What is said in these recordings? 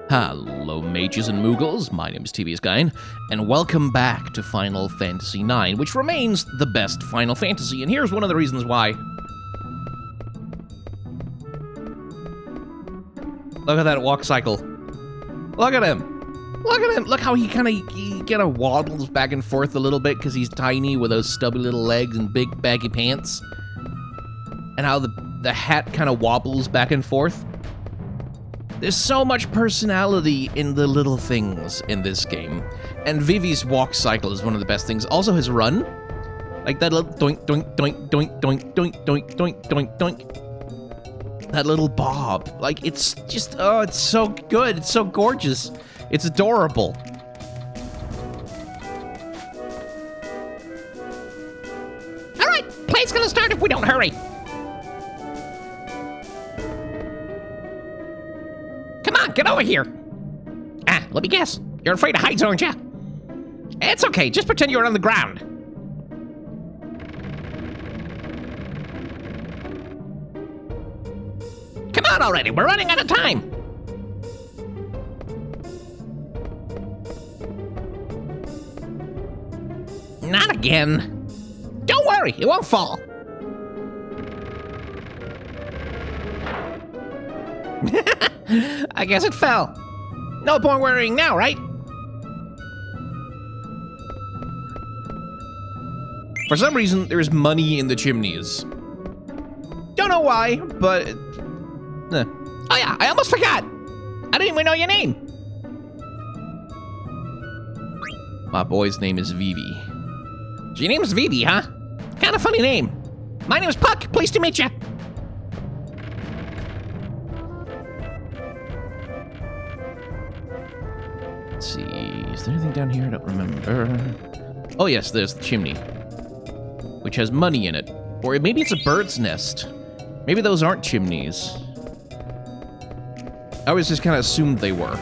Hello, mages and moogles. My name is TV's Guy, and welcome back to Final Fantasy IX, which remains the best Final Fantasy, and here's one of the reasons why. Look at that walk cycle. Look at him. Look at him. Look how he kind of waddles back and forth a little bit because he's tiny with those stubby little legs and big baggy pants. And how the hat kind of wobbles back and forth. There's so much personality in the little things in this game. And Vivi's walk cycle is one of the best things. Also his run. Like that little doink, doink, doink, doink, doink, doink, doink, doink, doink, doink. That little bob. Like, it's just, oh, it's so good. It's so gorgeous. It's adorable. All right, play's gonna start if we don't hurry. Come on, get over here. Ah, let me guess. You're afraid of heights, aren't you? It's okay, just pretend you're on the ground. Come on already, we're running out of time. Not again. Don't worry, it won't fall. I guess it fell. No point worrying now, right? For some reason, there's money in the chimneys. Don't know why, but... Oh yeah, I almost forgot. I didn't even know your name. My boy's name is Vivi. Your name's Vivi, huh? Kind of funny name. My name's Puck. Pleased to meet you. Let's see, is there anything down here? I don't remember. Oh yes, there's the chimney, which has money in it. Or maybe it's a bird's nest. Maybe those aren't chimneys. I always just kind of assumed they were.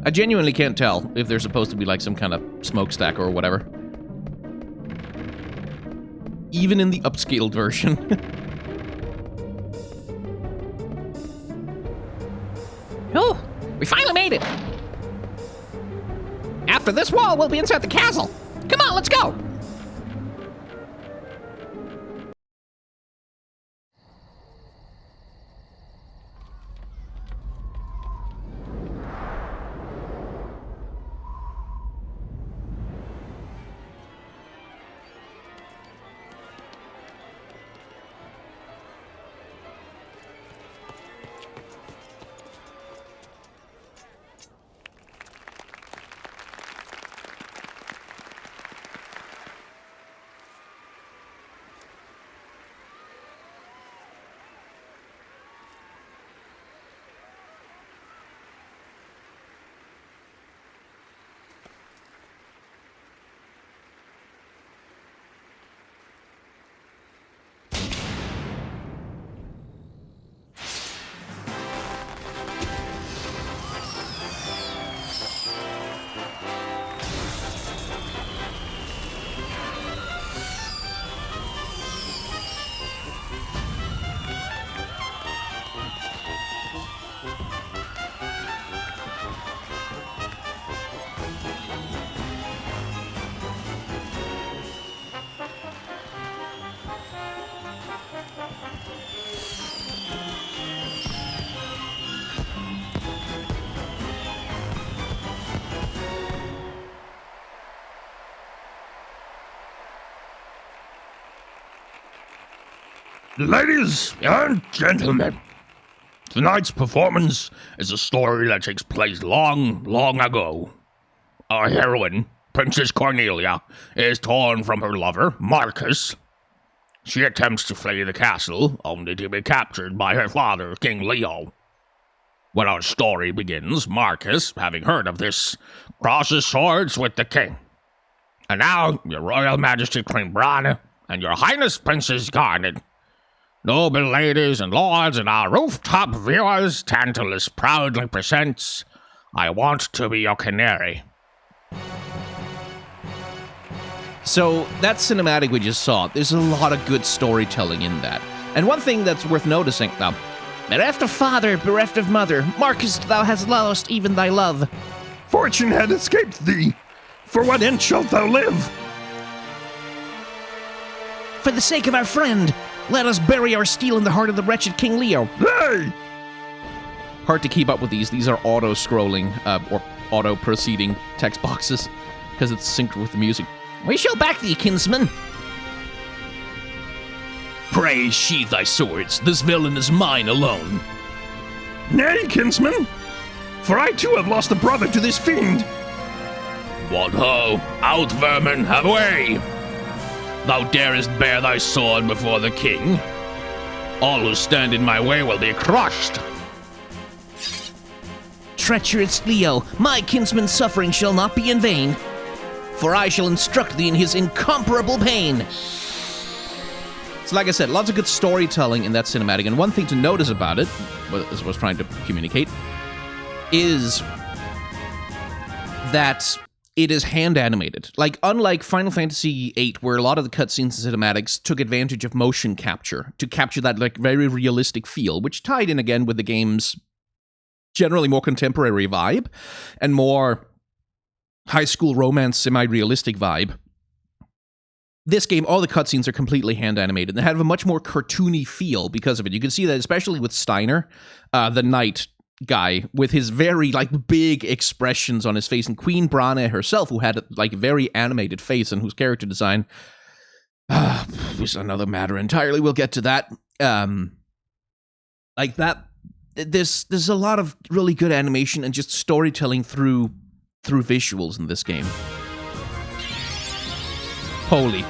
I genuinely can't tell if they're supposed to be like some kind of smokestack or whatever. Even in the upscaled version. Oh, we finally made it. After this wall, we'll be inside the castle. Come on, let's go. Ladies and gentlemen, tonight's performance is a story that takes place long, long ago. Our heroine, Princess Cornelia, is torn from her lover, Marcus. She attempts to flee the castle, only to be captured by her father, King Leo. When our story begins, Marcus, having heard of this, crosses swords with the king. And now, your Royal Majesty Queen Brana, and your Highness Princess Garnet, noble ladies and lords and our rooftop viewers, Tantalus proudly presents I Want to Be Your Canary. So that cinematic we just saw, there's a lot of good storytelling in that. And one thing that's worth noticing, now, bereft of father, bereft of mother, Marcus, thou hast lost even thy love. Fortune had escaped thee. For what end shalt thou live? For the sake of our friend, let us bury our steel in the heart of the wretched King Leo. Hey! Hard to keep up with these. These are auto-scrolling, or auto-proceeding text boxes, because it's synced with the music. We shall back thee, kinsman. Pray sheathe thy swords. This villain is mine alone. Nay, kinsman, for I too have lost a brother to this fiend. What ho! Out, vermin, have way! Thou darest bear thy sword before the king? All who stand in my way will be crushed. Treacherous Leo, my kinsman's suffering shall not be in vain, for I shall instruct thee in his incomparable pain. So like I said, lots of good storytelling in that cinematic, and one thing to notice about it, as I was trying to communicate, is that it is hand animated. Like, unlike Final Fantasy VIII, where a lot of the cutscenes and cinematics took advantage of motion capture to capture that like very realistic feel, which tied in again with the game's generally more contemporary vibe and more high school romance semi-realistic vibe. This game, all the cutscenes are completely hand animated. They have a much more cartoony feel because of it. You can see that especially with Stiner, the knight guy, with his very like big expressions on his face, and Queen Brana herself, who had like a very animated face and whose character design is another matter entirely. We'll get to that. Like that, there's a lot of really good animation and just storytelling through visuals in this game. Holy.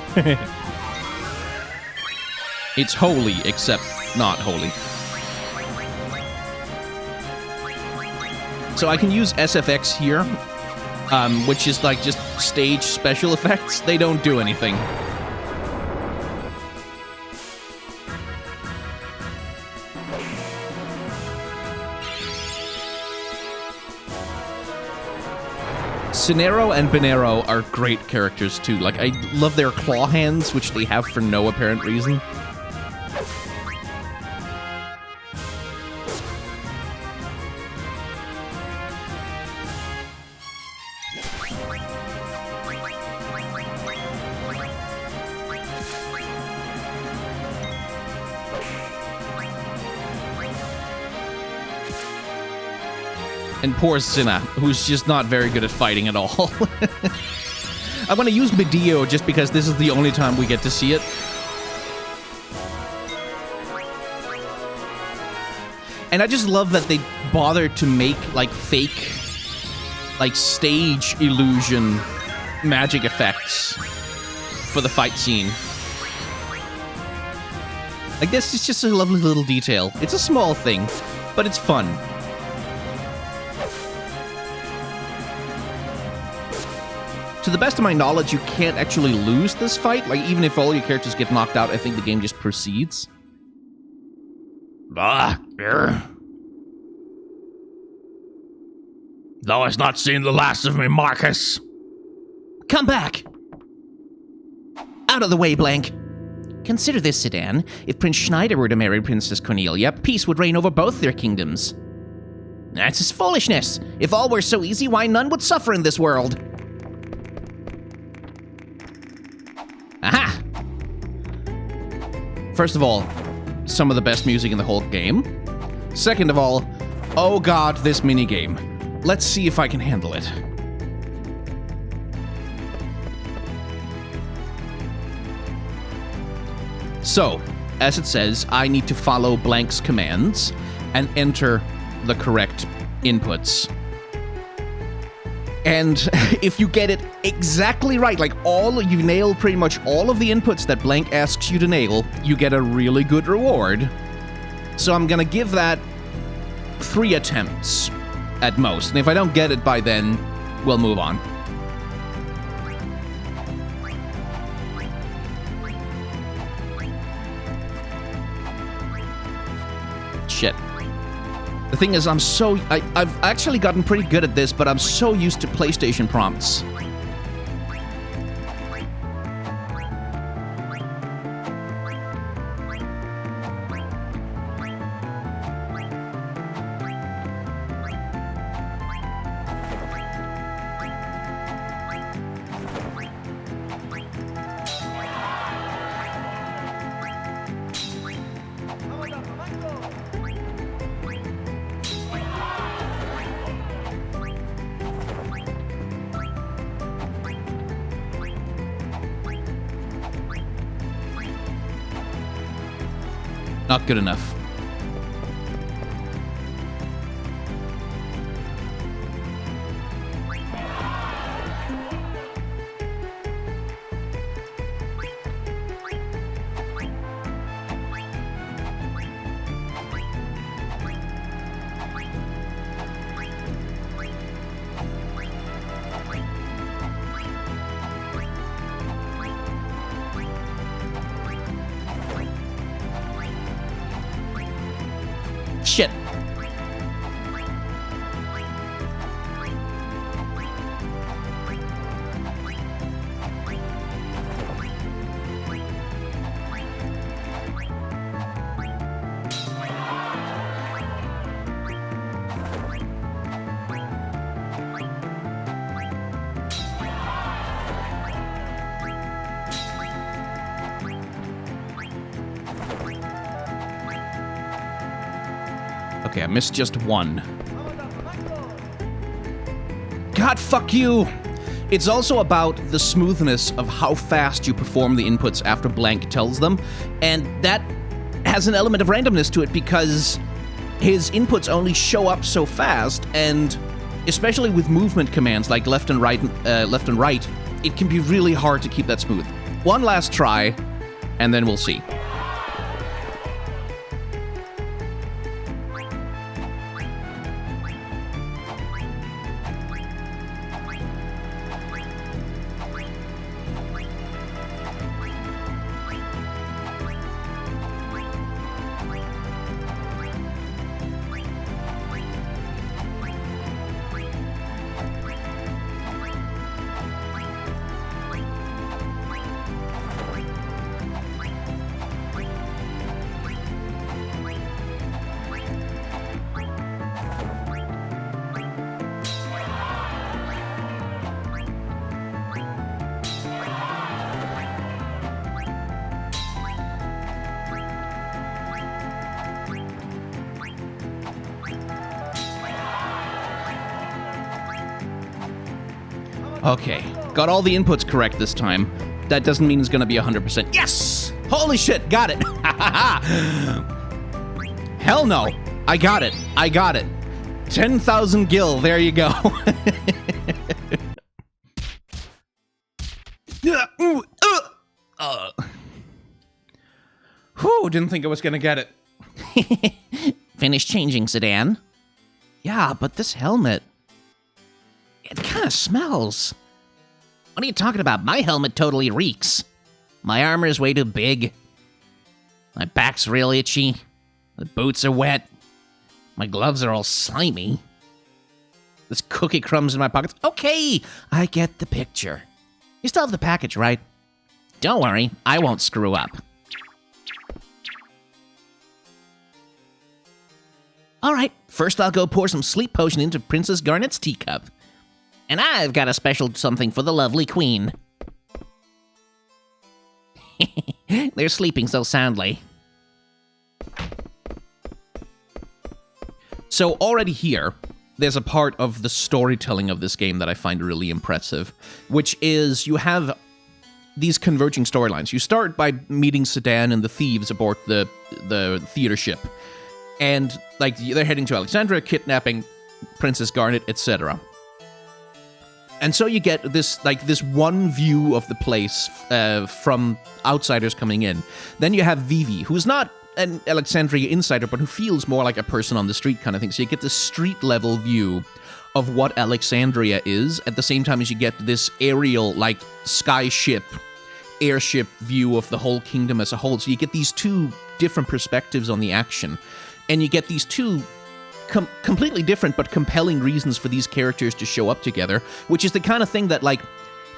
It's holy, except not holy. So I can use SFX here, which is like just stage special effects. They don't do anything. Cinero and Bonero are great characters too. Like, I love their claw hands, which they have for no apparent reason. And poor Cinna, who's just not very good at fighting at all. I want to use Medio just because this is the only time we get to see it. And I just love that they bothered to make, like, fake, like, stage illusion magic effects for the fight scene. Like, this is just a lovely little detail. It's a small thing, but it's fun. To the best of my knowledge, you can't actually lose this fight. Like, even if all your characters get knocked out, I think the game just proceeds. Thou hast not seen the last of me, Marcus. Come back! Out of the way, Blank. Consider this, Sedan. If Prince Schneider were to marry Princess Cornelia, peace would reign over both their kingdoms. That's his foolishness. If all were so easy, why none would suffer in this world? Aha! First of all, some of the best music in the whole game. Second of all, oh god, this minigame. Let's see if I can handle it. So, as it says, I need to follow Blank's commands and enter the correct inputs. And if you get it exactly right, like you nail pretty much all of the inputs that Blank asks you to nail, you get a really good reward. So I'm gonna give that 3 attempts at most. And if I don't get it by then, we'll move on. Shit. The thing is, I've actually gotten pretty good at this, but I'm so used to PlayStation prompts. Not good enough. Shit. Okay, I missed just one. God, fuck you! It's also about the smoothness of how fast you perform the inputs after blank tells them, and that has an element of randomness to it because his inputs only show up so fast, and especially with movement commands like left and right, it can be really hard to keep that smooth. One last try, and then we'll see. Okay, got all the inputs correct this time. That doesn't mean it's gonna be 100%. Yes! Holy shit, got it! Hell no! I got it. 10,000 gil, there you go. Whew, didn't think I was gonna get it. Finished changing, Sedan? Yeah, but this helmet... It kind of smells. What are you talking about? My helmet totally reeks. My armor is way too big. My back's real itchy. The boots are wet. My gloves are all slimy. There's cookie crumbs in my pockets. Okay, I get the picture. You still have the package, right? Don't worry, I won't screw up. All right, first I'll go pour some sleep potion into Princess Garnet's teacup. And I've got a special something for the lovely queen. They're sleeping so soundly. So already here, there's a part of the storytelling of this game that I find really impressive, which is you have these converging storylines. You start by meeting Sedan and the thieves aboard the theater ship. And like they're heading to Alexandria, kidnapping Princess Garnet, etc. And so you get this one view of the place from outsiders coming in. Then you have Vivi, who's not an Alexandria insider, but who feels more like a person on the street kind of thing. So you get this street level view of what Alexandria is, at the same time as you get this aerial, like skyship, airship view of the whole kingdom as a whole. So you get these two different perspectives on the action, and you get these two completely different but compelling reasons for these characters to show up together, which is the kind of thing that, like,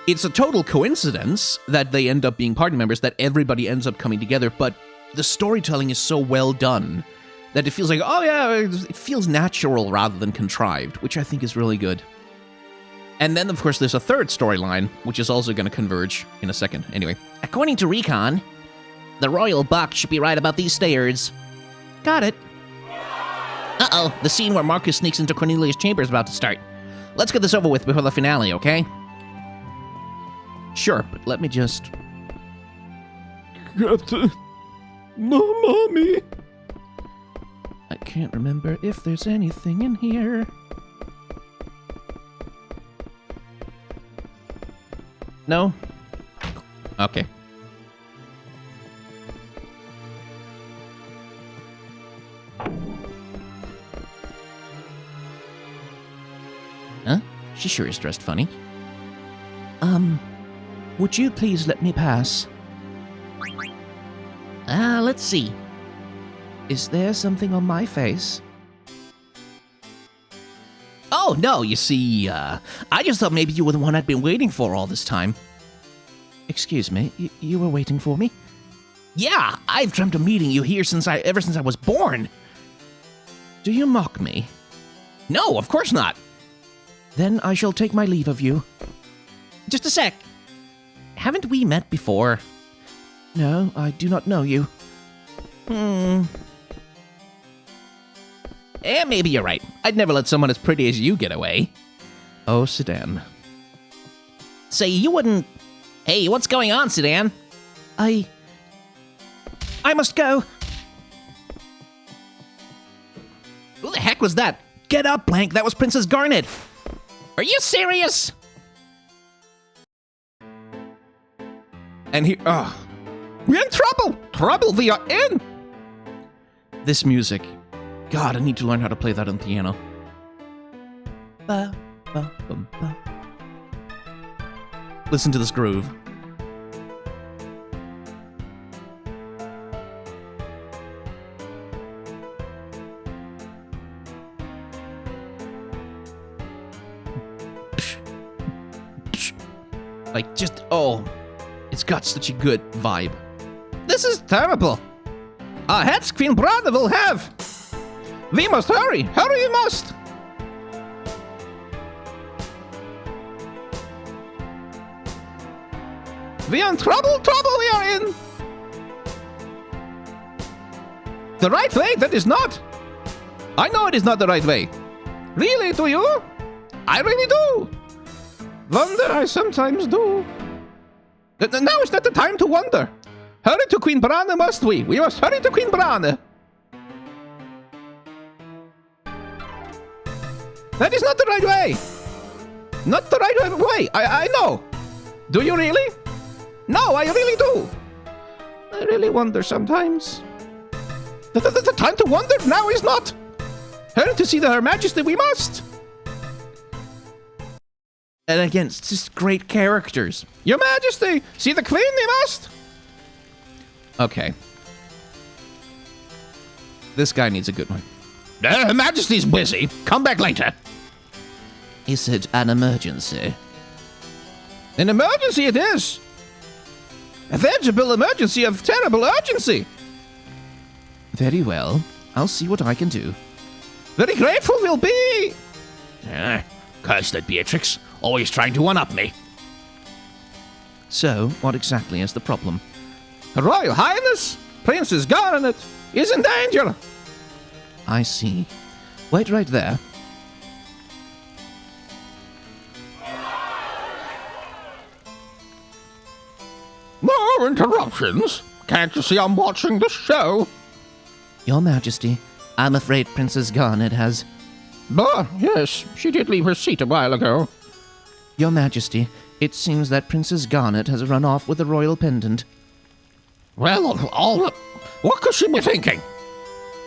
it's a total coincidence that they end up being party members, that everybody ends up coming together, but the storytelling is so well done that it feels like, oh yeah, it feels natural rather than contrived, which I think is really good. And then, of course, there's a third storyline, which is also going to converge in a second. Anyway. According to Recon, the Royal Buck should be right about these stairs. Got it. Uh-oh, the scene where Marcus sneaks into Cornelia's chamber is about to start. Let's get this over with before the finale, okay? Sure, but let me just... Captain. No, Mommy. I can't remember if there's anything in here. No? Okay. Huh? She sure is dressed funny. Would you please let me pass? Let's see. Is there something on my face? Oh, no, you see, I just thought maybe you were the one I'd been waiting for all this time. Excuse me, you were waiting for me? Yeah, I've dreamt of meeting you here ever since I was born. Do you mock me? No, of course not. Then I shall take my leave of you. Just a sec. Haven't we met before? No, I do not know you. Maybe you're right. I'd never let someone as pretty as you get away. Oh, Sedan. Say, you wouldn't... Hey, what's going on, Sedan? I must go. Who the heck was that? Get up, Blank. That was Princess Garnet. Are you serious? And he... we're in trouble! Trouble we are in! This music. God, I need to learn how to play that on piano. Ba, ba, bum, ba. Listen to this groove. Like, just, oh, it's got such a good vibe. This is terrible. Our heads Queen Brother will have. We must hurry. Hurry we must. We are in trouble. Trouble we are in. The right way? That is not. I know it is not the right way. Really, do you? I really do. Wonder I sometimes do. Now is not the time to wonder. Hurry to Queen Brana, must we? We must hurry to Queen Brana. That is not the right way. Not the right way. I know. Do you really? No, I really do. I really wonder sometimes. The time to wonder now is not. Hurry to see Her Majesty we must. And again, it's just great characters. Your Majesty, see the Queen we must. Okay. This guy needs a good one. Her Majesty's busy. Come back later. Is it an emergency? An emergency it is. A vegetable emergency of terrible urgency. Very well. I'll see what I can do. Very grateful we'll be. Curse that Beatrix. Always trying to one-up me. So, what exactly is the problem? Her Royal Highness, Princess Garnet, is in danger. I see. Wait right there. No interruptions. Can't you see I'm watching the show? Your Majesty, I'm afraid Princess Garnet has... But, yes, she did leave her seat a while ago. Your Majesty, it seems that Princess Garnet has run off with the royal pendant. Well, what could she be thinking?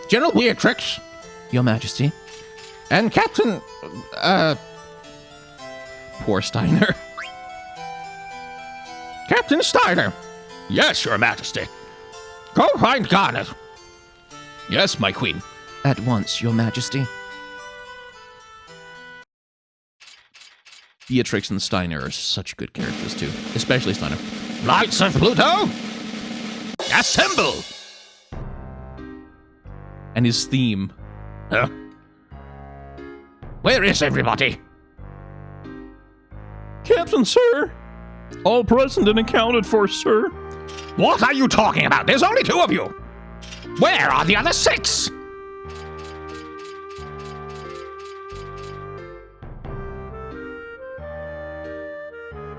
General Beatrix? Your Majesty. And Captain, Poor Stiner. Captain Stiner. Yes, Your Majesty. Go find Garnet. Yes, my queen. At once, Your Majesty. Beatrix and Stiner are such good characters, too. Especially Stiner. Knights of Pluto, assemble! And his theme. Huh? Where is everybody? Captain, sir. All present and accounted for, sir. What are you talking about? There's only 2 of you. Where are the other 6?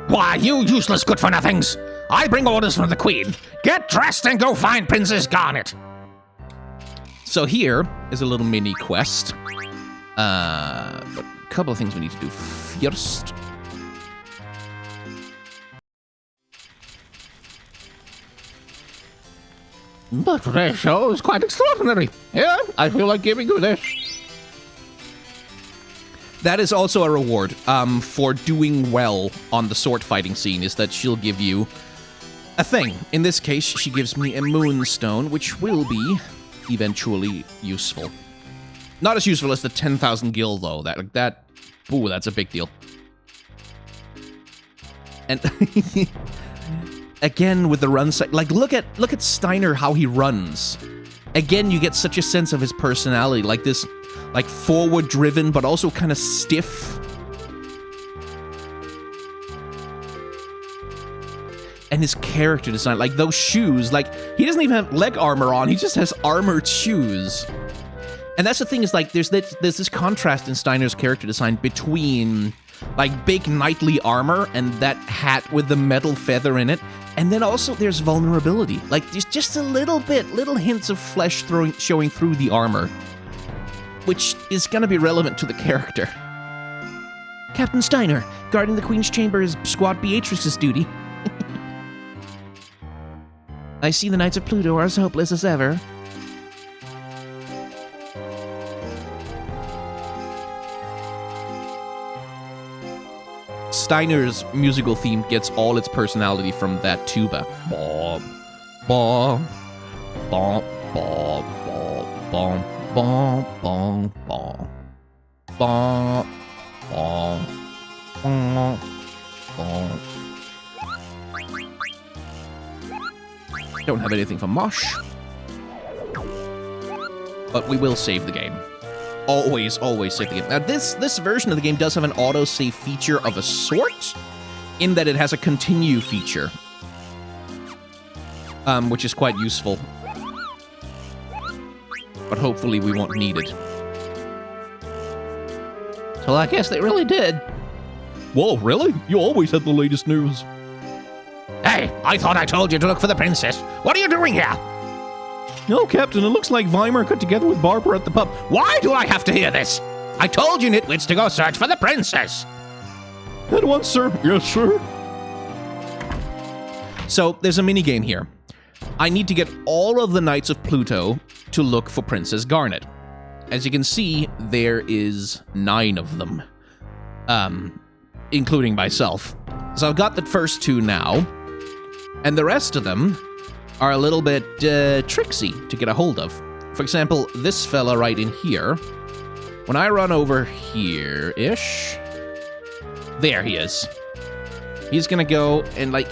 Why, you useless good-for-nothings! I bring orders from the Queen. Get dressed and go find Princess Garnet. So here is a little mini quest. But a couple of things we need to do first. But today's show is quite extraordinary. Yeah, I feel like giving you this. That is also a reward for doing well on the sword fighting scene, is that she'll give you a thing. In this case, she gives me a moonstone, which will be eventually useful. Not as useful as the 10,000 gil, though. Ooh, that's a big deal. And again, with the run side, like, look at Stiner, how he runs. Again, you get such a sense of his personality, like this, like, forward-driven, but also kind of stiff. And his character design, like those shoes, like, he doesn't even have leg armor on, he just has armored shoes. And that's the thing, is like, there's this contrast in Steiner's character design between, like, big knightly armor and that hat with the metal feather in it. And then also there's vulnerability. Like, there's just a little hints of flesh showing through the armor, which is going to be relevant to the character. Captain Steiner, guarding the Queen's Chamber is Squad Beatrice's duty. I see the Knights of Pluto are as hopeless as ever. Steiner's musical theme gets all its personality from that tuba. Bom, bom, bom, bom, bom, bom, bom, bom, bom, bom, bom, bom. Don't have anything for Mosh, but we will save the game. Always save the game. Now, this version of the game does have an auto-save feature of a sort, in that it has a continue feature, which is quite useful. But hopefully we won't need it. So I guess they really did. Whoa, really? You always had the latest news. Hey, I thought I told you to look for the princess. What are you doing here? No, Captain, it looks like Weimar got together with Barbara at the pub. Why do I have to hear this? I told you nitwits to go search for the princess. At once, sir. Yes, sir. So, there's a minigame here. I need to get all of the Knights of Pluto to look for Princess Garnet. As you can see, there is 9 of them. Including myself. So I've got the first 2 now. And the rest of them are a little bit tricksy to get a hold of. For example, this fella right in here. When I run over here-ish, there he is. He's gonna go and, like,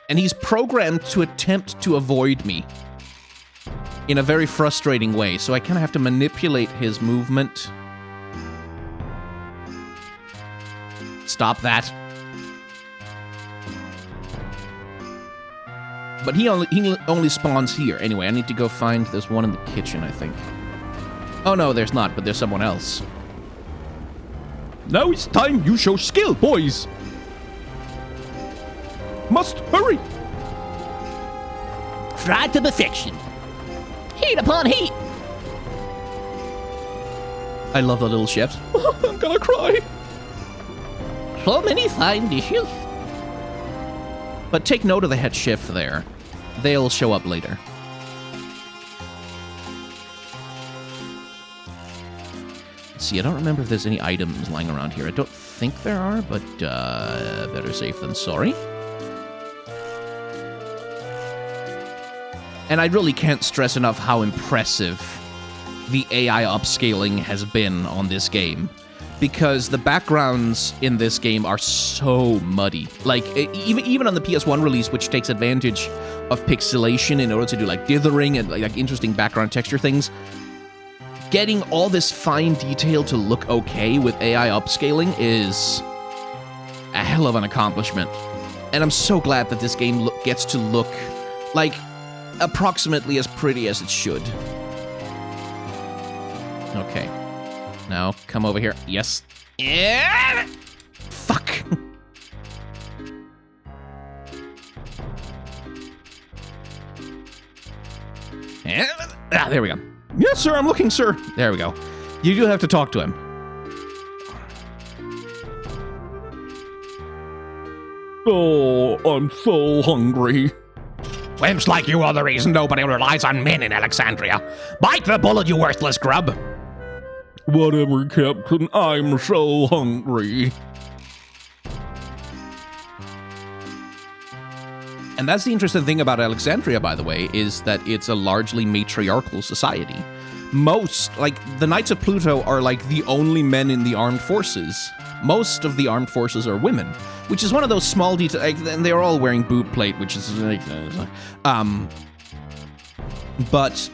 and he's programmed to attempt to avoid me in a very frustrating way, so I kind of have to manipulate his movement. Stop that. But he only spawns here. Anyway, I need to go find... There's one in the kitchen, I think. Oh, no, there's not, but there's someone else. Now it's time you show skill, boys! Must hurry! Fried to perfection. Heat upon heat. I love the little chefs. I'm gonna cry. So many fine dishes. But take note of the head chef there. They'll show up later. Let's see, I don't remember if there's any items lying around here. I don't think there are, but better safe than sorry. And I really can't stress enough how impressive the AI upscaling has been on this game. Because the backgrounds in this game are so muddy. Like, even on the PS1 release, which takes advantage of pixelation in order to do, like, dithering and, like interesting background texture things, getting all this fine detail to look okay with AI upscaling is a hell of an accomplishment. And I'm so glad that this game gets to look, like, approximately as pretty as it should. Okay. Now, come over here. Yes. Yeah! Fuck. There we go. Yes, sir, I'm looking, sir. There we go. You do have to talk to him. Oh, I'm so hungry. Wimps like you are the reason nobody relies on men in Alexandria. Bite the bullet, you worthless grub. Whatever, Captain. I'm so hungry. And that's the interesting thing about Alexandria, by the way, is that it's a largely matriarchal society. Most, like, the Knights of Pluto are, like, the only men in the armed forces. Most of the armed forces are women, which is one of those small details, like, and they're all wearing boot plate, which is, like, but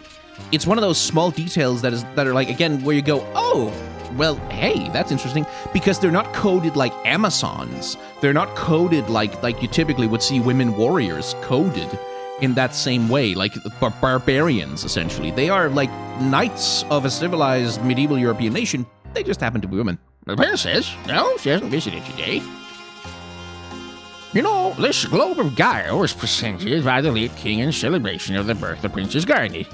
it's one of those small details that are, like, again, where you go, oh, well, hey, that's interesting, because they're not coded like Amazons. They're not coded like you typically would see women warriors coded in that same way, like barbarians, essentially. They are like knights of a civilized medieval European nation. They just happen to be women. The princess? No, she hasn't visited today. You know, this globe of Gaia was presented by the late king in celebration of the birth of Princess Garnet.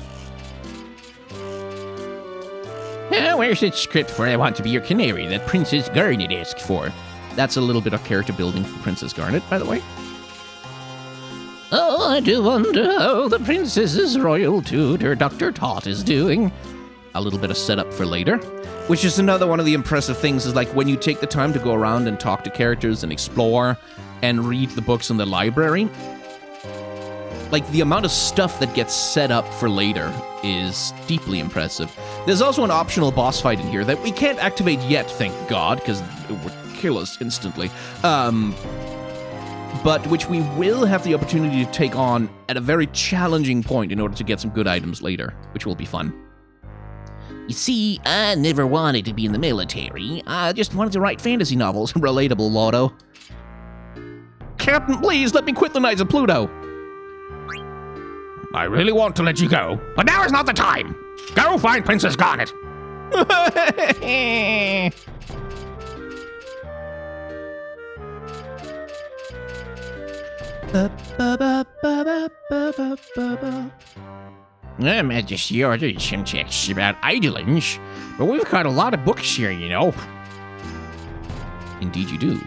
Where's that script for I Want to Be Your Canary that Princess Garnet asked for? That's a little bit of character building for Princess Garnet, by the way. Oh, I do wonder how the princess's royal tutor, Dr. Tot, is doing. A little bit of setup for later, which is another one of the impressive things, is like when you take the time to go around and talk to characters and explore and read the books in the library, like the amount of stuff that gets set up for later is deeply impressive. There's also an optional boss fight in here that we can't activate yet, thank God, because it would kill us instantly. But which we will have the opportunity to take on at a very challenging point in order to get some good items later, which will be fun. You see, I never wanted to be in the military. I just wanted to write fantasy novels. Relatable, Lotto. Captain, please let me quit the Knights of Pluto. I really want to let you go, but now is not the time. Go find Princess Garnet. Majesty ordered some texts about idlings, but we've got a lot of books here, you know. Indeed you do.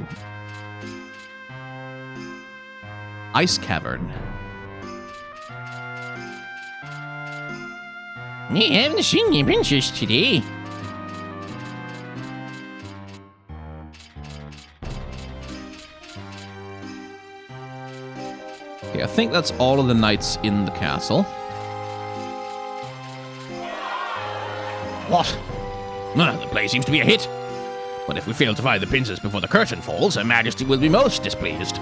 Ice Cavern. I haven't seen the princess today. Okay, I think that's all of the knights in the castle. What? The play seems to be a hit. But if we fail to find the princess before the curtain falls, Her Majesty will be most displeased.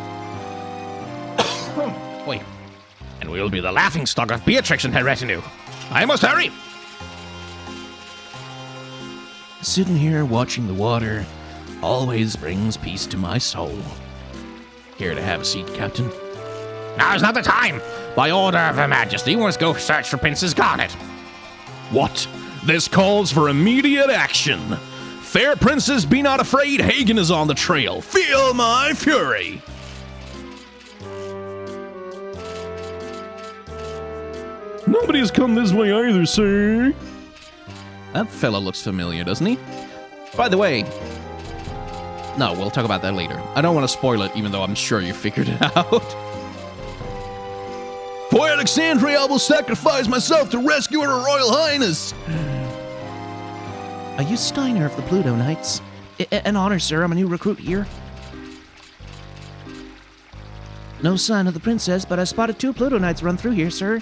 Oi. And we'll be the laughingstock of Beatrix and her retinue. I must hurry! Sitting here watching the water always brings peace to my soul. Here to have a seat, Captain. Now's not the time! By order of Her Majesty, we must go search for Princess Garnet. What? This calls for immediate action. Fair princess, be not afraid. Hagen is on the trail. Feel my fury. Nobody's come this way either, sir. That fella looks familiar, doesn't he? By the way, no, we'll talk about that later. I don't want to spoil it, even though I'm sure you figured it out. For Alexandria, I will sacrifice myself to rescue Her Royal Highness. Are you Stiner of the Pluto Knights? An honor, sir. I'm a new recruit here. No sign of the princess, but I spotted 2 Pluto Knights run through here, sir.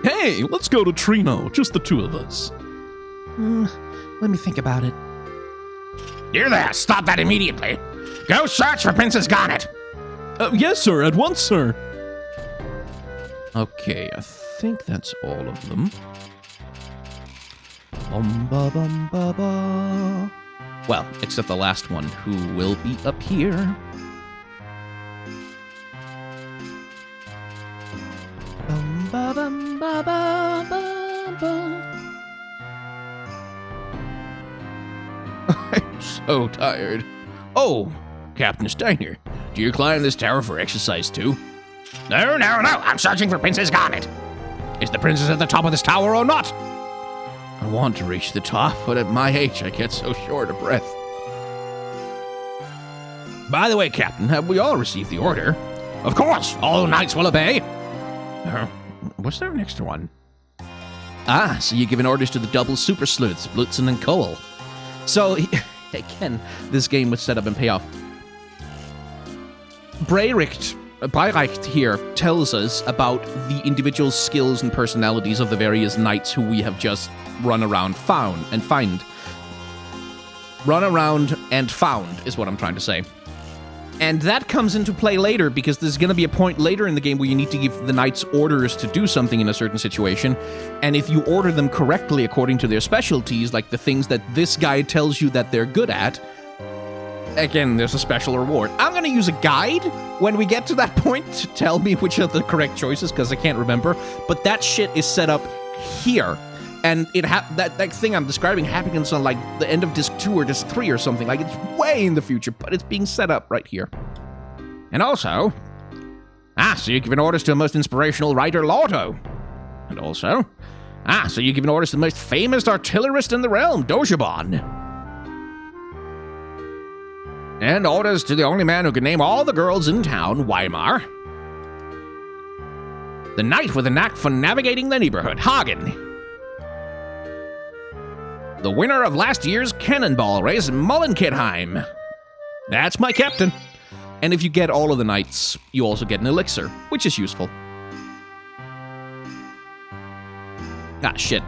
Hey, let's go to Trino. Just the 2 of us. Let me think about it. You there! Stop that immediately! Go search for Princess Garnet! Yes, sir. At once, sir. Okay, I think that's all of them. Ba. Well, except the last one, who will be up here. I'm so tired. Oh, Captain Stiner, Do you climb this tower for exercise too? No, no, no. I'm searching for Princess Garnet. Is the princess at the top of this tower or not? I want to reach the top, but at my age, I get so short of breath. By the way, Captain, have we all received the order? Of course, all knights will obey. What's there next one? Ah, so you're giving orders to the double super sleuths, Blitzen and Cole. So, again, this game would set up and pay off. Breiricht here tells us about the individual skills and personalities of the various knights who we have just run around Run around and found is what I'm trying to say. And that comes into play later because there's going to be a point later in the game where you need to give the knights orders to do something in a certain situation. And if you order them correctly according to their specialties, like the things that this guy tells you that they're good at, again, there's a special reward. I'm going to use a guide when we get to that point to tell me which are the correct choices because I can't remember. But that shit is set up here. And that thing I'm describing happens on like the end of disc 2 or disc 3 or something. Like it's way in the future, but it's being set up right here. And also, so you're giving orders to the most inspirational writer, Lordo. And also, so you're giving orders to the most famous artillerist in the realm, Dojabon. And orders to the only man who can name all the girls in town, Weimar. The knight with a knack for navigating the neighborhood, Hagen. The winner of last year's cannonball race, Mullenkidheim. That's my captain. And if you get all of the knights, you also get an elixir, which is useful. Ah, shit.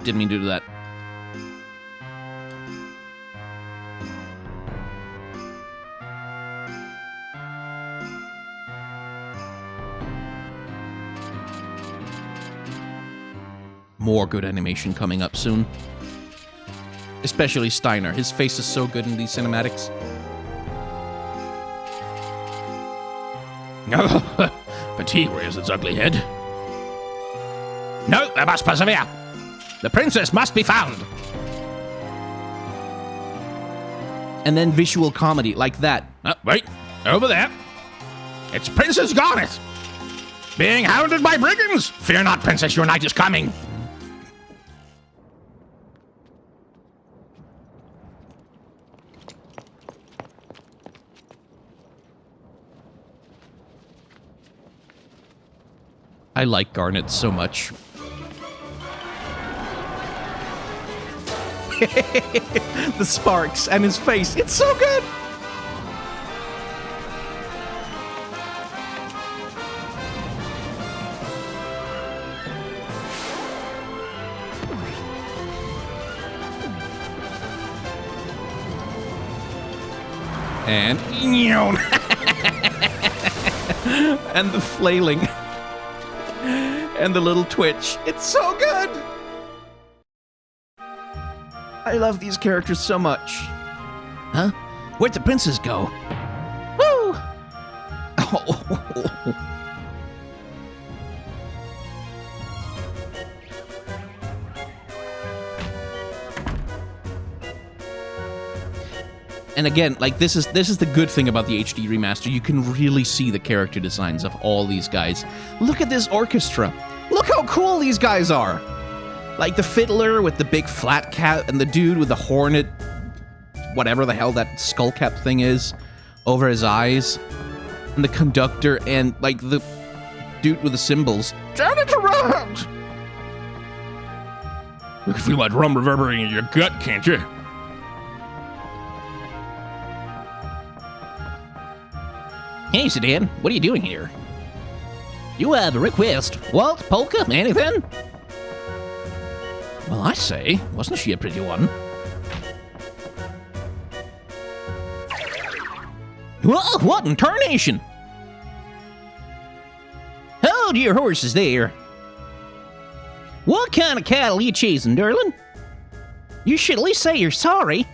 Didn't mean to do that. More good animation coming up soon. Especially Stiner. His face is so good in these cinematics. Fatigue rears its ugly head. No, I must persevere. The princess must be found. And then visual comedy like that. Wait, over there. It's Princess Garnet. Being hounded by brigands. Fear not, princess, your knight is coming. I like Garnet so much. The sparks and his face. It's so good! And... and the flailing. And the little twitch. It's so good! I love these characters so much. Huh? Where'd the princess go? Woo! Oh. And again, like this is the good thing about the HD remaster. You can really see the character designs of all these guys. Look at this orchestra. Look how cool these guys are. Like the fiddler with the big flat cap and the dude with the hornet, whatever the hell that skull cap thing is, over his eyes. And the conductor and like the dude with the cymbals. Turn it around! You can feel that drum reverberating in your gut, can't you? Hey, Sedan, what are you doing here? You have a request. Waltz, polka, anything? Well, I say, wasn't she a pretty one? Whoa, what in tarnation? Hold your horses there. What kind of cattle you chasing, darling? You should at least say you're sorry.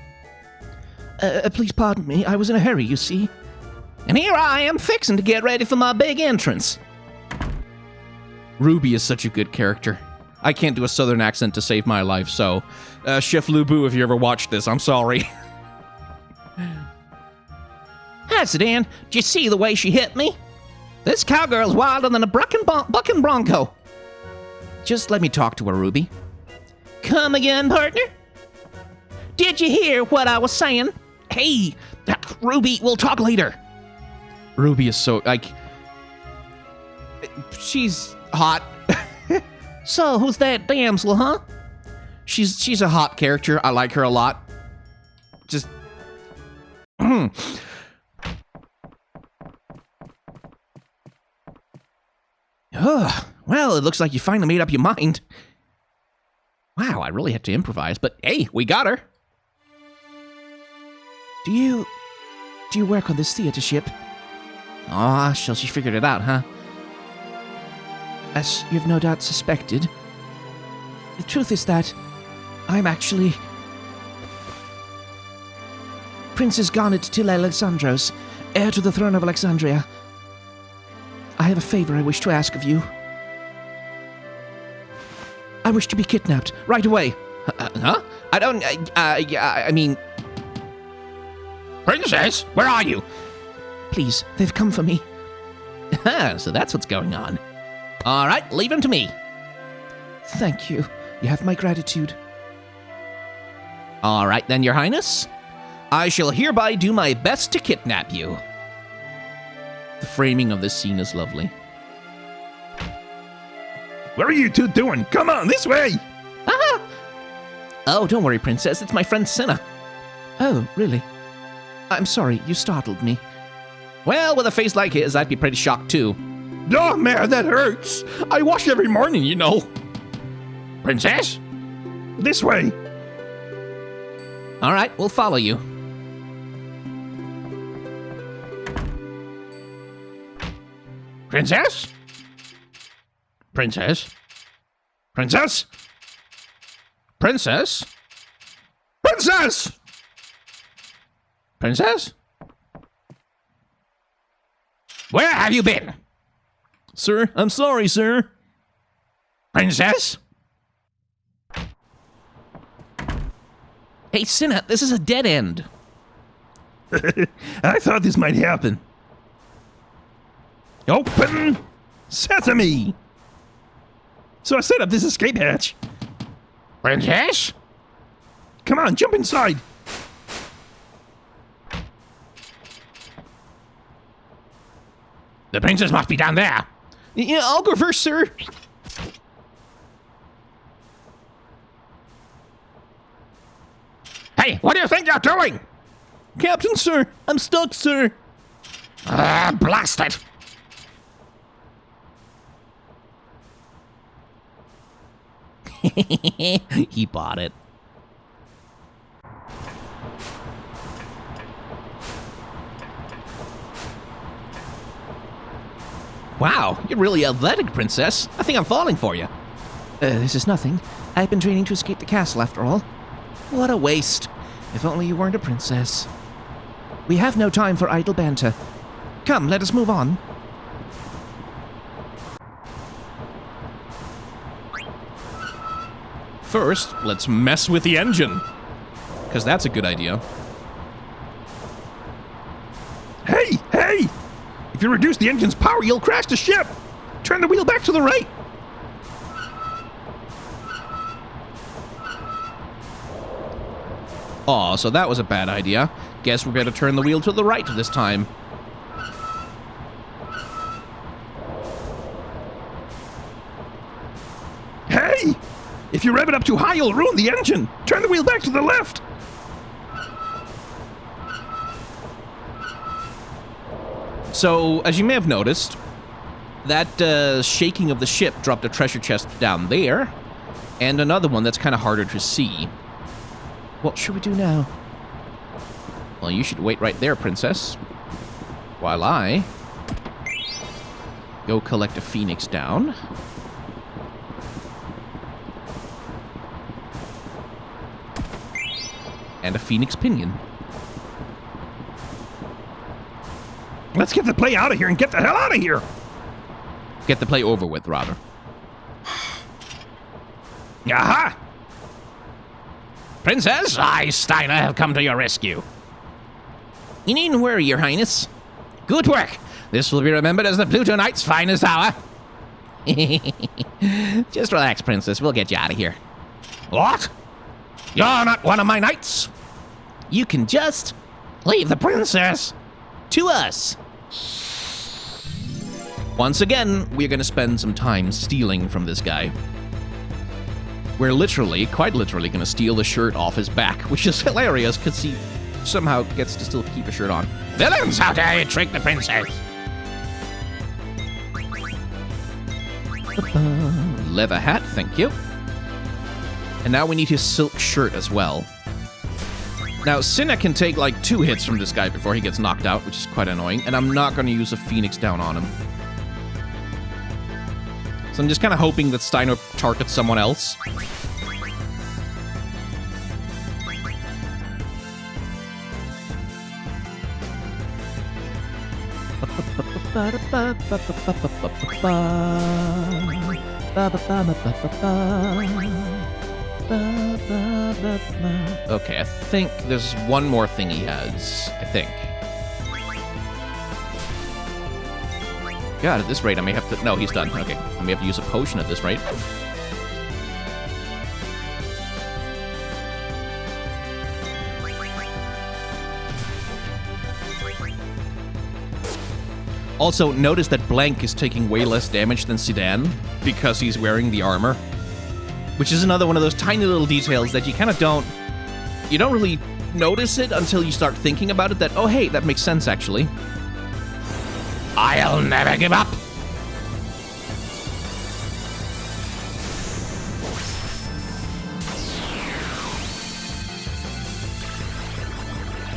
Please pardon me. I was in a hurry, you see. And here I am fixing to get ready for my big entrance. Ruby is such a good character. I can't do a southern accent to save my life, so... Chef Lubu, if you ever watched this, I'm sorry. Yeah, Sedan, did you see the way she hit me? This cowgirl's wilder than a bucking bronco. Just let me talk to her, Ruby. Come again, partner? Did you hear what I was saying? Hey, Ruby, we'll talk later. Ruby is so, like... She's hot. So, who's that damsel, huh? She's a hot character. I like her a lot. Just... Well, it looks like you finally made up your mind. Wow, I really had to improvise, but hey, we got her. Do you work on this theater ship? Ah, so she figured it out, huh? As you've no doubt suspected, the truth is that I'm actually Princess Garnet till Alexandros, heir to the throne of Alexandria. I have a favor I wish to ask of you. I wish to be kidnapped right away. Huh? I mean... Princess, where are you? Please, they've come for me. So that's what's going on. All right, leave him to me. Thank you. You have my gratitude. All right, then, Your Highness. I shall hereby do my best to kidnap you. The framing of this scene is lovely. What are you two doing? Come on, this way! Ah! Oh, don't worry, Princess. It's my friend Cinna. Oh, really? I'm sorry, you startled me. Well, with a face like his, I'd be pretty shocked, too. Oh, man, that hurts. I wash every morning, you know. Princess? This way. All right, we'll follow you. Princess? Princess? Princess? Princess? Princess! Princess? Where have you been? Sir, I'm sorry, sir. Princess? Hey, Cinna, this is a dead end. I thought this might happen. Open sesame! So I set up this escape hatch. Princess? Come on, jump inside. The princess must be down there. Yeah, I'll go first, sir. Hey, what do you think you're doing? Captain, sir, I'm stuck, sir. Blast it. He bought it. Wow, you're really athletic, Princess. I think I'm falling for you. This is nothing. I've been training to escape the castle, after all. What a waste. If only you weren't a princess. We have no time for idle banter. Come, let us move on. First, let's mess with the engine. Because that's a good idea. Hey, hey! If you reduce the engine's power, you'll crash the ship. Turn the wheel back to the right. Aw, so that was a bad idea. Guess we better turn the wheel to the right this time. Hey! If you rev it up too high, you'll ruin the engine. Turn the wheel back to the left. So, as you may have noticed, that shaking of the ship dropped a treasure chest down there, and another one that's kind of harder to see. What should we do now? Well, you should wait right there, Princess, while I go collect a phoenix down. And a phoenix pinion. Let's get the play out of here and get the hell out of here. Get the play over with, rather. Aha! Princess, I, Stiner, have come to your rescue. You needn't worry, Your Highness. Good work. This will be remembered as the Pluto Knight's finest hour. Just relax, Princess. We'll get you out of here. What? You're not one of my knights? You can just leave the princess to us. Once again, we're going to spend some time stealing from this guy. We're literally, quite literally, going to steal the shirt off his back, which is hilarious because he somehow gets to still keep a shirt on. Villains, how dare you trick the princess? Leather hat, thank you. And now we need his silk shirt as well. Now, Cinna can take like 2 hits from this guy before he gets knocked out, which is quite annoying, and I'm not going to use a Phoenix down on him. So I'm just kind of hoping that Stiner targets someone else. Okay, I think there's one more thing he has. I think. God, at this rate, I may have to... No, he's done. Okay, I may have to use a potion at this rate. Also, notice that Blank is taking way less damage than Sedan because he's wearing the armor. Which is another one of those tiny little details that you kind of don't... You don't really notice it until you start thinking about it that, oh, hey, that makes sense, actually. I'll never give up.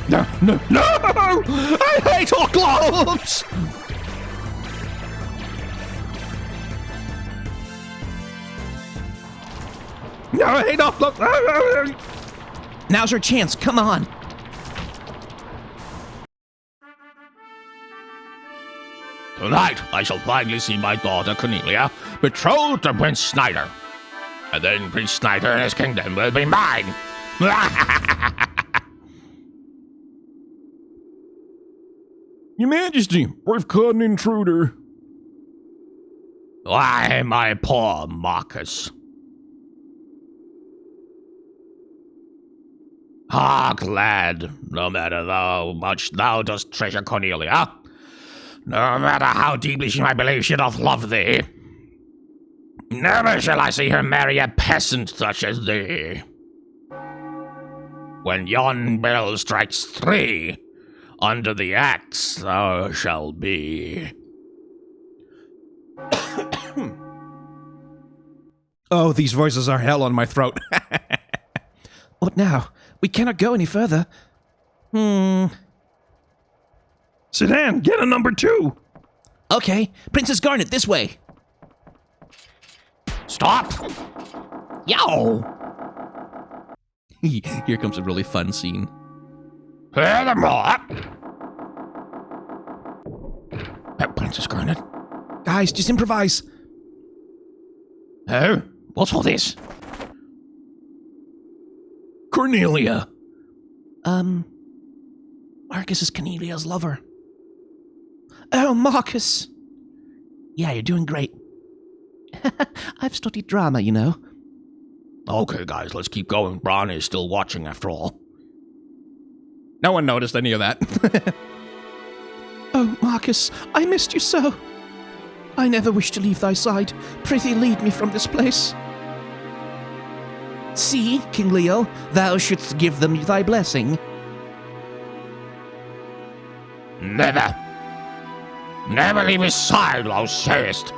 No! I hate our gloves! No, I hate our gloves! Now's our chance, come on! Tonight, I shall finally see my daughter Cornelia betrothed to Prince Stiner. And then Prince Stiner and his kingdom will be mine. Your Majesty, we've caught an intruder. Why, my poor Marcus. Hark, lad, no matter how much thou dost treasure Cornelia, no matter how deeply she might believe she doth love thee, never shall I see her marry a peasant such as thee. When yon bell strikes 3, under the axe thou shalt be. Oh, these voices are hell on my throat. What now? We cannot go any further. Sedan, get a number 2. Okay, Princess Garnet, this way. Stop! Yow! Here comes a really fun scene. Furthermore... Princess Garnet? Guys, just improvise. Oh? What's all this? Cornelia. Marcus is Cornelia's lover. Oh, Marcus. Yeah, you're doing great. I've studied drama, you know. Okay, guys, let's keep going. Bron is still watching after all. No one noticed any of that. Oh, Marcus, I missed you so. I never wish to leave thy side. Prithee lead me from this place. See, King Leo, thou shouldst give them thy blessing. Never. Never leave his side, thou sayest.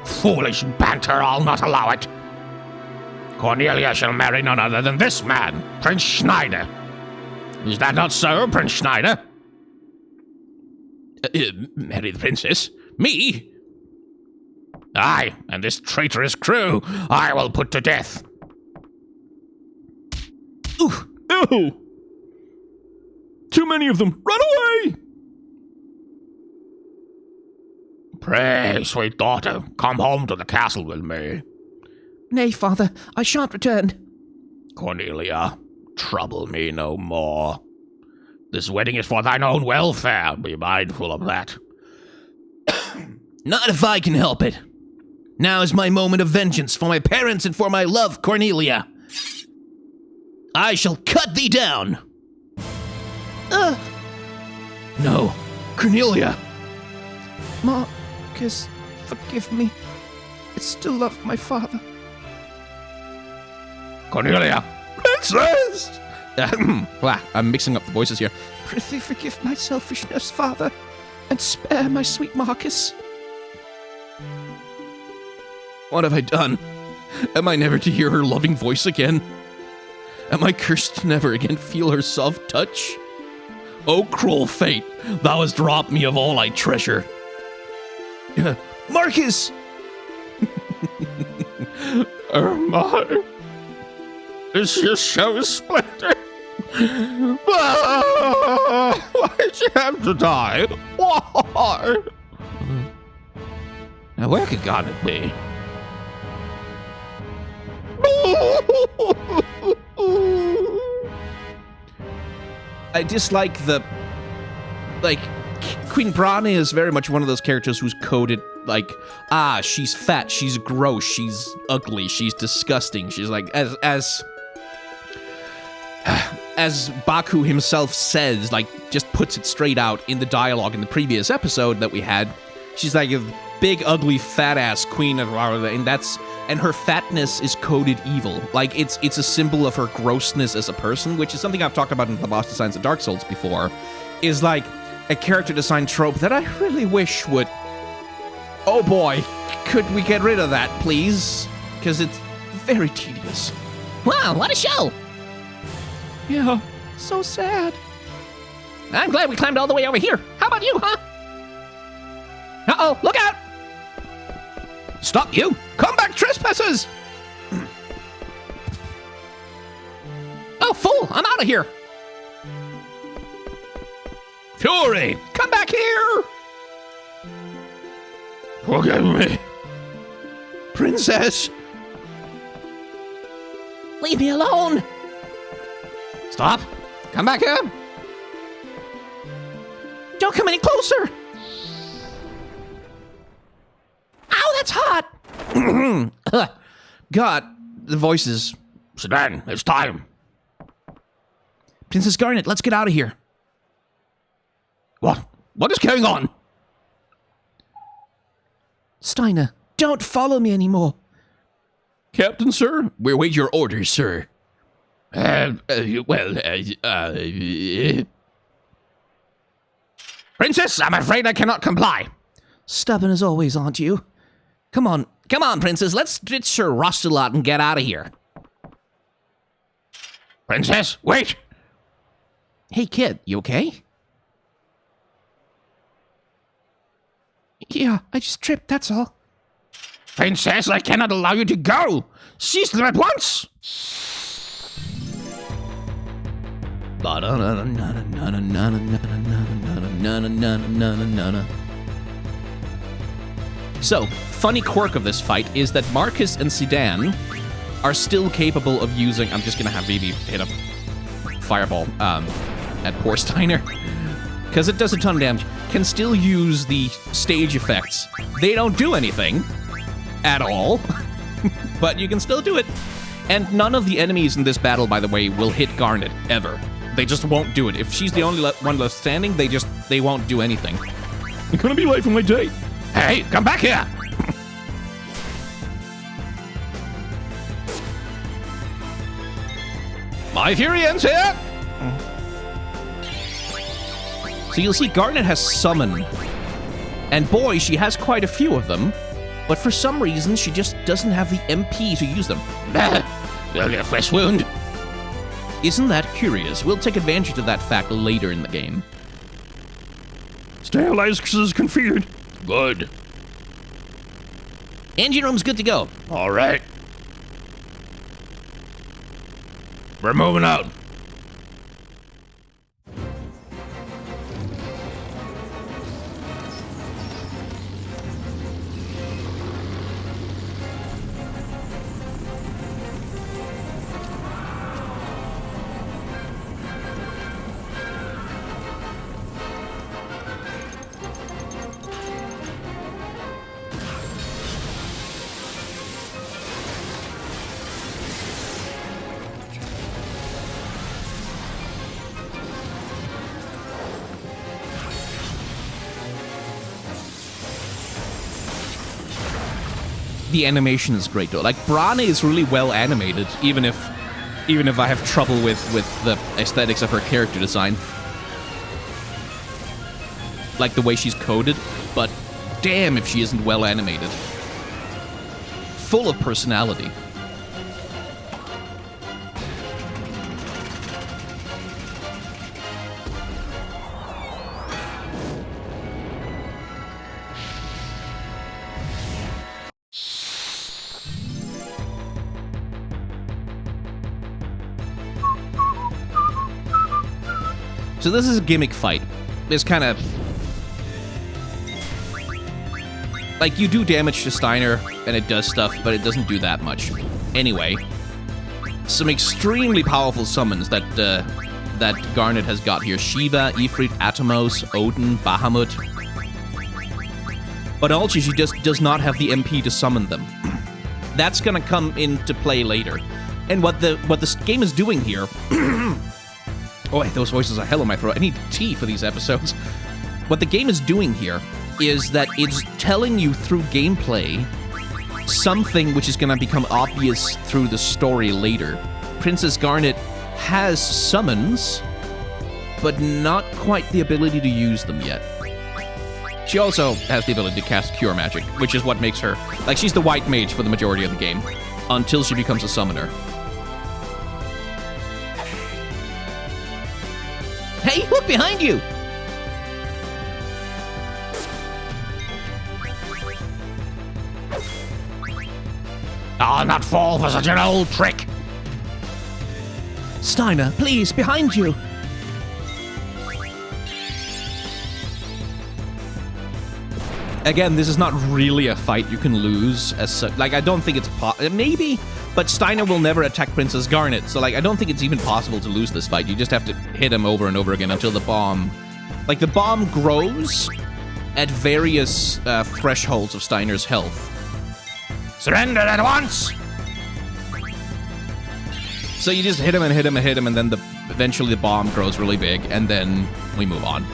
Foolish banter, I'll not allow it. Cornelia shall marry none other than this man, Prince Schneider. Is that not so, Prince Schneider? Marry the princess? Me? Aye, and this traitorous crew I will put to death. Ooh! Ew! Too many of them! Run away! Pray, sweet daughter, come home to the castle with me. Nay, father, I shan't return. Cornelia, trouble me no more. This wedding is for thine own welfare. Be mindful of that. Not if I can help it. Now is my moment of vengeance for my parents and for my love, Cornelia. I shall cut thee down. No, Cornelia. Marcus, forgive me. I still love my father. Cornelia! Princess! Wow, I'm mixing up the voices here. Prithee forgive my selfishness, father, and spare my sweet Marcus. What have I done? Am I never to hear her loving voice again? Am I cursed to never again feel her soft touch? O cruel fate, thou hast robbed me of all I treasure. Marcus! Ermar, this your show splendor. Why'd you have to die? Why? Now where could Garnet be? I dislike the... Like, Queen Brana is very much one of those characters who's coded, like, she's fat, she's gross, she's ugly, she's disgusting. She's like, as Baku himself says, like, just puts it straight out in the dialogue in the previous episode that we had, she's like a big, ugly, fat-ass queen of... And her fatness is coded evil. Like, it's a symbol of her grossness as a person, which is something I've talked about in the boss designs of Dark Souls before, is like a character design trope that I really wish would... Oh boy, could we get rid of that, please? Because it's very tedious. Wow, what a show! Yeah, so sad. I'm glad we climbed all the way over here. How about you, huh? Uh-oh, look out! Stop you! Come back, trespassers! Oh, fool! I'm out of here! Fury! Come back here! Forgive me. Princess! Leave me alone! Stop! Come back here! Don't come any closer! Ow, that's hot! God, the voices. Sedan, it's time. Princess Garnet, let's get out of here. What? What is going on? Stiner, don't follow me anymore. Captain, sir? We await your orders, sir. Princess, I'm afraid I cannot comply. Stubborn as always, aren't you? Come on, princess, let's ditch Sir Rostalot and get out of here. Princess, wait! Hey, kid, you okay? Yeah, I just tripped, that's all. Princess, I cannot allow you to go! Seize them at once! So, funny quirk of this fight is that Marcus and Sedan are still capable of using... I'm just gonna have Vivi hit a fireball at poor Stiner, because it does a ton of damage. Can still use the stage effects. They don't do anything at all, but you can still do it. And none of the enemies in this battle, by the way, will hit Garnet, ever. They just won't do it. If she's the only one left standing, they won't do anything. I'm gonna be late for my date. Hey, come back here! My Fury ends here! So you'll see Garnet has summon. And boy, she has quite a few of them. But for some reason, she just doesn't have the MP to use them. Only a flesh wound. Isn't that curious? We'll take advantage of that fact later in the game. Stabilizers is configured. Good. Engine room's good to go. All right. We're moving out. the animation is great though. Like Brane is really well animated, even if I have trouble with the aesthetics of her character design. Like the way she's coded, but damn if she isn't well animated. Full of personality. So this is a gimmick fight. It's kind of... like, you do damage to Stiner, and it does stuff, but it doesn't do that much. Anyway, some extremely powerful summons that Garnet has got here. Shiva, Ifrit, Atomos, Odin, Bahamut. But also, she just does not have the MP to summon them. That's gonna come into play later. And what the game is doing here... oh, those voices are hell in my throat. I need tea for these episodes. What the game is doing here is that it's telling you through gameplay something which is going to become obvious through the story later. Princess Garnet has summons, but not quite the ability to use them yet. She also has the ability to cast Cure Magic, which is what makes her... like, she's the white mage for the majority of the game, until she becomes a summoner. Hey, look behind you! I'll not fall for such an old trick. Stiner, please, behind you! Again, this is not really a fight you can lose as such. Like, I don't think it's maybe, but Stiner will never attack Princess Garnet, so, like, I don't think it's even possible to lose this fight. You just have to hit him over and over again until the bomb... like, the bomb grows at various thresholds of Steiner's health. Surrender at once! So you just hit him and hit him and hit him, and then eventually the bomb grows really big, and then we move on.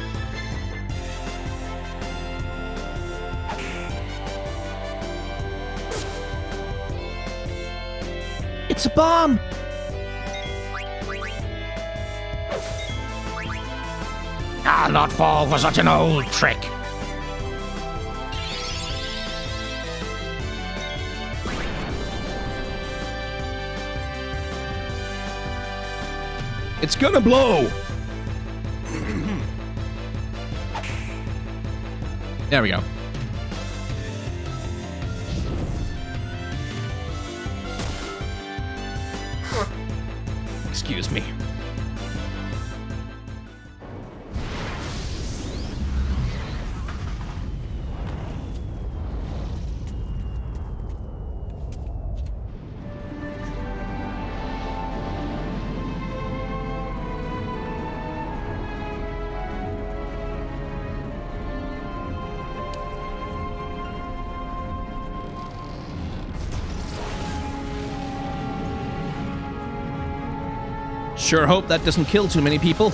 It's a bomb! I'll not fall for such an old trick. It's gonna blow! There we go. Excuse me. Sure hope that doesn't kill too many people.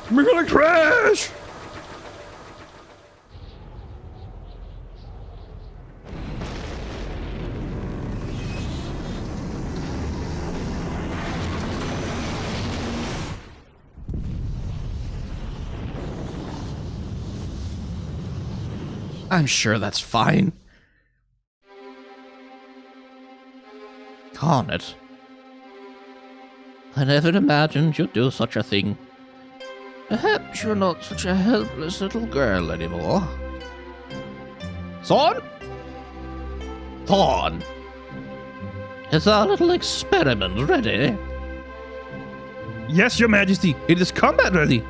We're gonna crash! I'm sure that's fine. Garnet. I never imagined you'd do such a thing. Perhaps you're not such a helpless little girl anymore. Thorn? Thorn! Is our little experiment ready? Yes, Your Majesty. It is combat ready.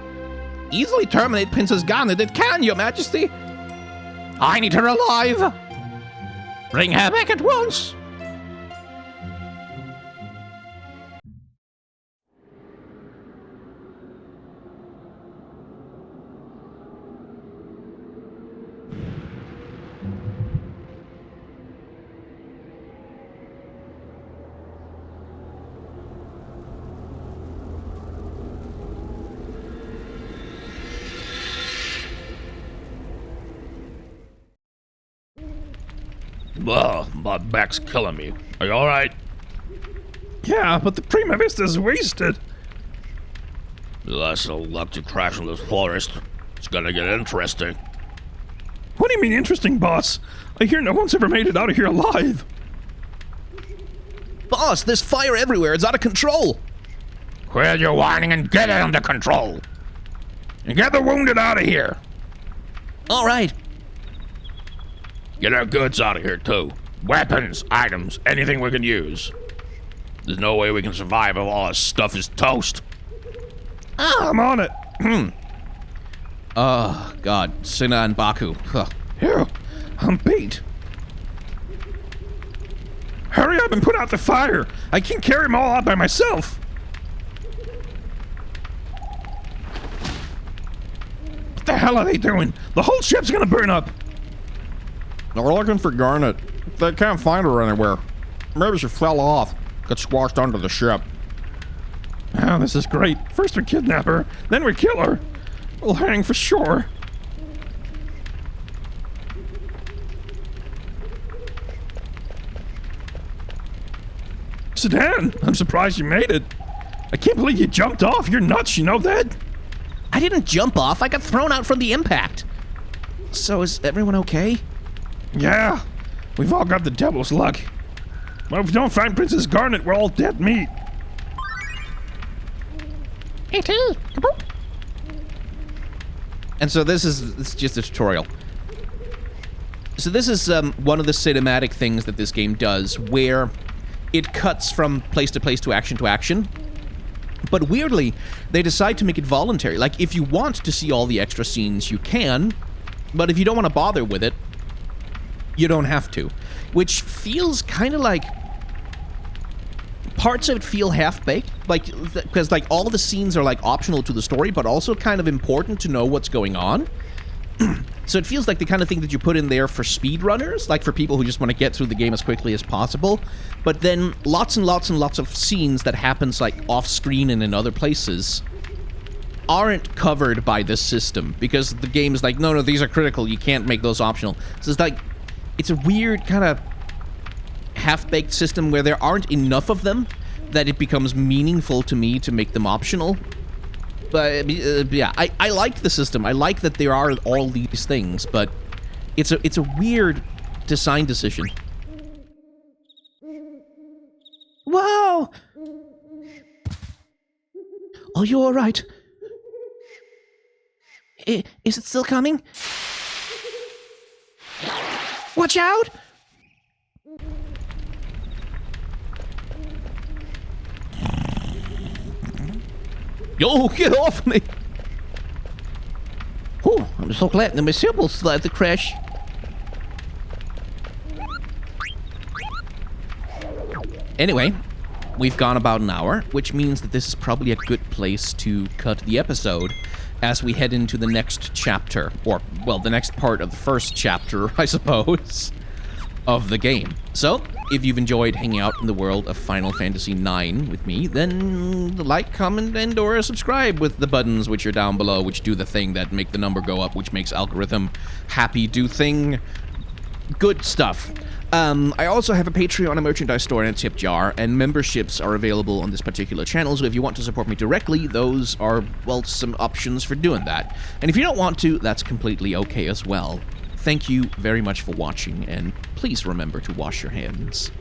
Easily terminate Princess Garnet. It can, Your Majesty. I need her alive. Bring her back at once. Ugh, my back's killing me. Are you alright? Yeah, but the Prima Vista's wasted. That's a luck to crash in this forest. It's gonna get interesting. What do you mean interesting, boss? I hear no one's ever made it out of here alive. Boss, there's fire everywhere. It's out of control. Quit your whining and get it under control. And get the wounded out of here. All right. Get our goods out of here, too. Weapons, items, anything we can use. There's no way we can survive if all our stuff is toast. Ah, I'm on it. Oh, God. Sina and Baku. Huh. Here, I'm beat. Hurry up and put out the fire. I can't carry them all out by myself. What the hell are they doing? The whole ship's gonna burn up. We're looking for Garnet. They can't find her anywhere. Maybe she fell off, got squashed under the ship. Oh, this is great. First we kidnap her, then we kill her. We'll hang for sure. Sedan, I'm surprised you made it. I can't believe you jumped off. You're nuts, you know that? I didn't jump off. I got thrown out from the impact. So is everyone okay? Yeah, we've all got the devil's luck. Well, if we don't find Princess Garnet, we're all dead meat. And so this is just a tutorial. So this is one of the cinematic things that this game does, where it cuts from place to action. But weirdly, they decide to make it voluntary. Like, if you want to see all the extra scenes, you can. But if you don't want to bother with it, you don't have to. Which feels kind of like... Parts of it feel half-baked. Like, because, like, all of the scenes are, like, optional to the story, but also kind of important to know what's going on. So it feels like the kind of thing that you put in there for speedrunners, like for people who just want to get through the game as quickly as possible. But then lots and lots and lots of scenes that happens like off-screen and in other places aren't covered by this system because the game is like, no, these are critical. You can't make those optional. So it's like, it's a weird kind of half-baked system where there aren't enough of them that it becomes meaningful to me to make them optional. But yeah, I like the system. I like that there are all these things, but it's a weird design decision. Wow! Are you all right? Is it still coming? Watch out! Yo, get off me! Oh, I'm so glad that my symbol started to crash. Anyway, we've gone about an hour, which means that this is probably a good place to cut the episode as we head into the next chapter, or, well, the next part of the first chapter, I suppose, of the game. So, if you've enjoyed hanging out in the world of Final Fantasy IX with me, then like, comment, and or subscribe with the buttons which are down below, which do the thing that make the number go up, which makes algorithm happy do thing. Good stuff. I also have a Patreon, a merchandise store, and a tip jar, and memberships are available on this particular channel, so if you want to support me directly, those are, well, some options for doing that. And if you don't want to, that's completely okay as well. Thank you very much for watching, and please remember to wash your hands.